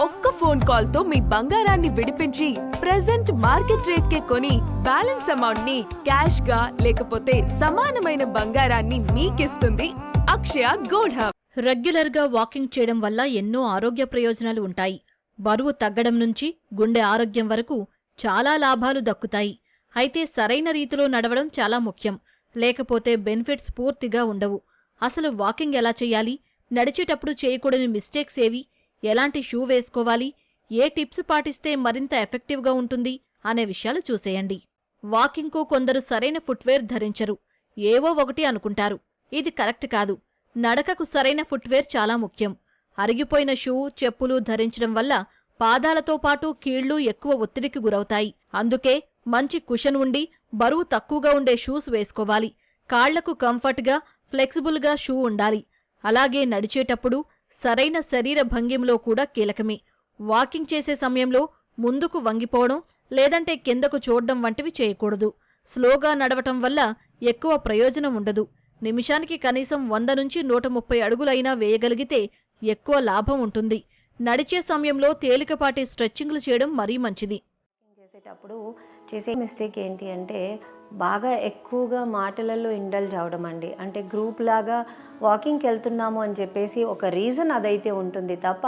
ఒక్క phone call తో మీ బంగారాన్ని విడిపించి ప్రెజెంట్ మార్కెట్ రేట్ కే కొని బ్యాలెన్స్ అమౌంట్ ని క్యాష్ గా లేకపోతే సమానమైన బంగారాన్ని మీకిస్తుంది అక్షయ గోల్డ్ హబ్. రెగ్యులర్ గా వాకింగ్ చేయడం వల్ల ఎన్నో ఆరోగ్య ప్రయోజనాలు ఉంటాయి. బరువు తగ్గడం నుంచి గుండె ఆరోగ్యం వరకు చాలా లాభాలు దక్కుతాయి. అయితే సరైన రీతిలో నడవడం చాలా ముఖ్యం. లేకపోతే బెనిఫిట్స్ పూర్తిగా ఉండవు. అసలు వాకింగ్ ఎలా చెయ్యాలి, నడిచేటప్పుడు చేయకూడని మిస్టేక్స్ ఏవి, ఎలాంటి షూ వేసుకోవాలి, ఏ టిప్స్ పాటిస్తే మరింత ఎఫెక్టివ్గా ఉంటుంది అనే విషయాలు చూసేయండి. వాకింగ్కు కొందరు సరైన ఫుట్వేర్ ధరించరు. ఏవో ఒకటి అనుకుంటారు. ఇది కరెక్ట్ కాదు. నడకకు సరైన ఫుట్వేర్ చాలా ముఖ్యం. అరిగిపోయిన షూ, చెప్పులు ధరించడం వల్ల పాదాలతో పాటు కీళ్లు ఎక్కువ ఒత్తిడికి గురవుతాయి. అందుకే మంచి కుషన్ ఉండి బరువు తక్కువగా ఉండే షూస్ వేసుకోవాలి. కాళ్లకు కంఫర్ట్గా, ఫ్లెక్సిబుల్గా షూ ఉండాలి. అలాగే నడిచేటప్పుడు సరైన శరీర భంగిమలో కూడా కీలకమే. వాకింగ్ చేసే సమయంలో ముందుకు వంగిపోవడం లేదంటే కిందకు చూడడం వంటివి చేయకూడదు. స్లోగా నడవటం వల్ల ఎక్కువ ప్రయోజనం ఉండదు. నిమిషానికి కనీసం 100 నుంచి 130 అడుగులైనా వేయగలిగితే ఎక్కువ లాభం ఉంటుంది. నడిచే సమయంలో తేలికపాటి స్ట్రెచ్చింగ్లు చేయడం మరీ మంచిది. చేసేటప్పుడు చేసే మిస్టేక్ ఏంటి అంటే బాగా ఎక్కువగా మాటలలో ఇండల్జ్ అవడం అండి. అంటే గ్రూప్ లాగా వాకింగ్కి వెళ్తున్నాము అని చెప్పేసి ఒక రీజన్ అదైతే ఉంటుంది తప్ప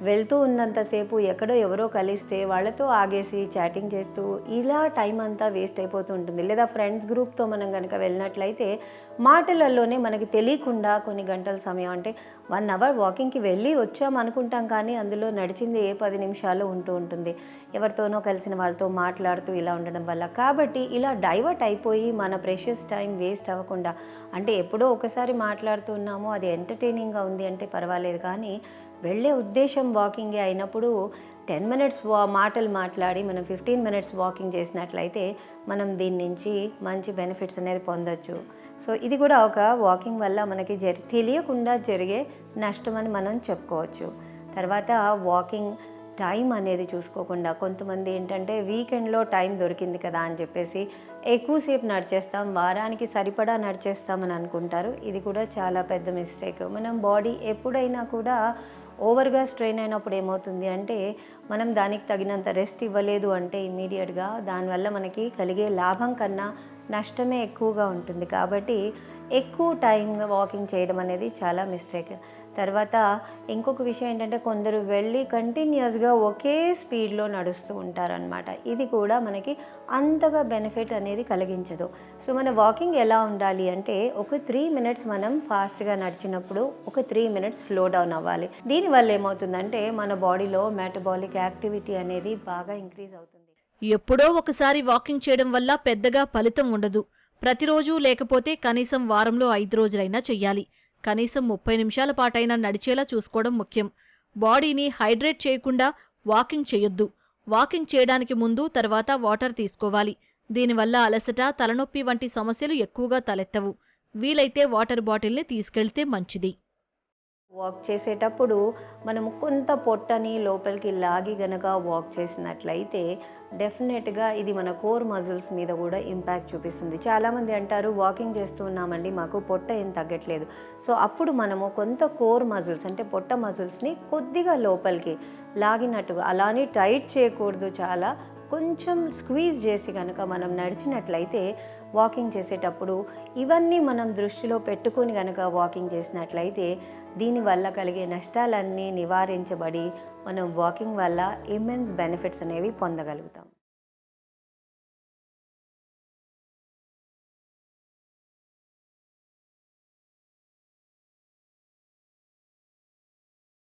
వెళ్తూ ఉన్నంతసేపు ఎక్కడో ఎవరో కలిస్తే వాళ్ళతో ఆగేసి చాటింగ్ చేస్తూ ఇలా టైం అంతా వేస్ట్ అయిపోతూ ఉంటుంది. లేదా ఫ్రెండ్స్ గ్రూప్తో మనం కనుక వెళ్ళినట్లయితే మాటలలోనే మనకి తెలియకుండా కొన్ని గంటల సమయం, అంటే 1 అవర్ వాకింగ్కి వెళ్ళి వచ్చాం అనుకుంటాం, కానీ అందులో నడిచింది 10 నిమిషాలు ఉంటూ ఉంటుంది. ఎవరితోనో కలిసిన వాళ్ళతో మాట్లాడుతూ ఇలా ఉండడం వల్ల. కాబట్టి ఇలా డైవర్ట్ అయిపోయి మన ప్రెషియస్ టైం వేస్ట్ అవ్వకుండా, అంటే ఎప్పుడో ఒకసారి మాట్లాడుతున్నాము, అది ఎంటర్టైనింగ్గా ఉంది అంటే పర్వాలేదు, కానీ వెళ్ళే ఉద్దేశం వాకింగే అయినప్పుడు 10 మినిట్స్ మాటలు మాట్లాడి మనం 15 మినిట్స్ వాకింగ్ చేసినట్లయితే మనం దీని నుంచి మంచి బెనిఫిట్స్ అనేది పొందొచ్చు. సో ఇది కూడా ఒక వాకింగ్ వల్ల మనకి తెలియకుండా జరిగే నష్టం అని మనం చెప్పుకోవచ్చు. తర్వాత వాకింగ్ టైం అనేది చూసుకోకుండా కొంతమంది ఏంటంటే వీకెండ్లో టైం దొరికింది కదా అని చెప్పేసి ఎక్కువసేపు నడిచేస్తాం, వారానికి సరిపడా నడిచేస్తామని అనుకుంటారు. ఇది కూడా చాలా పెద్ద మిస్టేక్. మనం బాడీ ఎప్పుడైనా కూడా ఓవర్గా స్ట్రెయిన్ అయినప్పుడు ఏమవుతుంది అంటే మనం దానికి తగినంత రెస్ట్ ఇవ్వలేదు అంటే ఇమ్మీడియట్గా దానివల్ల మనకి కలిగే లాభం కన్నా నష్టమే ఎక్కువగా ఉంటుంది. కాబట్టి ఎక్కువ టైం వాకింగ్ చేయడం అనేది చాలా మిస్టేక్. తర్వాత ఇంకొక విషయం ఏంటంటే కొందరు వెళ్ళి కంటిన్యూస్గా ఒకే స్పీడ్లో నడుస్తూ ఉంటారనమాట. ఇది కూడా మనకి అంతగా బెనిఫిట్ అనేది కలిగించదు. సో మన వాకింగ్ ఎలా ఉండాలి అంటే ఒక 3 మినిట్స్ మనం ఫాస్ట్గా నడిచినప్పుడు ఒక 3 మినిట్స్ స్లో డౌన్ అవ్వాలి. దీనివల్ల ఏమవుతుందంటే మన బాడీలో మెటబాలిక్ యాక్టివిటీ అనేది బాగా ఇంక్రీజ్ అవుతుంది. ఎప్పుడో ఒకసారి వాకింగ్ చేయడం వల్ల పెద్దగా ఫలితం ఉండదు. ప్రతిరోజూ లేకపోతే కనీసం వారంలో 5 రోజులైనా చెయ్యాలి. కనీసం 30 నిమిషాల పాటైనా నడిచేలా చూసుకోవడం ముఖ్యం. బాడీని హైడ్రేట్ చేయకుండా వాకింగ్ చేయొద్దు. వాకింగ్ చేయడానికి ముందు తర్వాత వాటర్ తీసుకోవాలి. దీనివల్ల అలసట, తలనొప్పి వంటి సమస్యలు ఎక్కువగా తలెత్తవు. వీలైతే వాటర్ బాటిల్ని తీసుకెళ్తే మంచిది. వాక్ చేసేటప్పుడు మనము కొంత పొట్టని లోపలికి లాగి గనక వాక్ చేసినట్లయితే డెఫినెట్గా ఇది మన కోర్ మజిల్స్ మీద కూడా ఇంపాక్ట్ చూపిస్తుంది. చాలామంది అంటారు వాకింగ్ చేస్తూ ఉన్నామండి మాకు పొట్ట ఏం తగ్గట్లేదు. సో అప్పుడు మనము కొంత కోర్ మజిల్స్ అంటే పొట్ట మజిల్స్ని కొద్దిగా లోపలికి లాగినట్టుగా, అలానే టైట్ చేయకూడదు, చాలా కొంచెం స్క్వీజ్ చేసి కనుక మనం నడిచినట్లయితే వాకింగ్ చేసేటప్పుడు ఇవన్నీ మనం దృష్టిలో పెట్టుకొని కనుక వాకింగ్ చేసినట్లయితే దీనివల్ల కలిగే నష్టాలన్నీ నివారించబడి మనం వాకింగ్ వల్ల ఇమ్మెన్స్ బెనిఫిట్స్ అనేవి పొందగలుగుతాం.